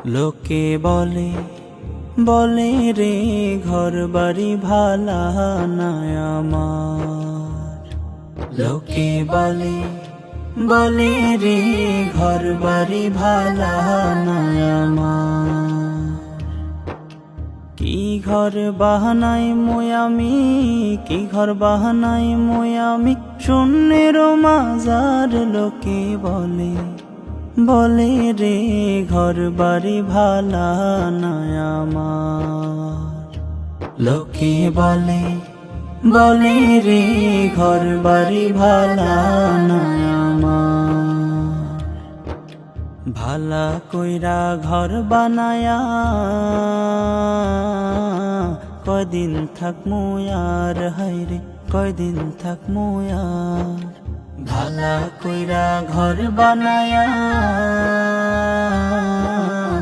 লোকে বলে বলে রে ঘর বাড়ি ভালা নাই আমার। লোকে বলে বলে রে ঘর বাড়ি ভালা নাই আমার। কি ঘর বাহানাই মই আমি, কি ঘর বাহানাই মই আমি, শূন্যের মাজার। লোকে বলে বলে রে ঘর বাড়ি ভালা নাই আমার। লোকে বলে বলে রে ঘর বাড়ি ভালা নাই আমার। ভালা কইরা ঘর বানায়া কয়দিন থাকমু আর, হায়রে কয়দিন থাকমু আর। ভালা কইরা ঘর বানায়া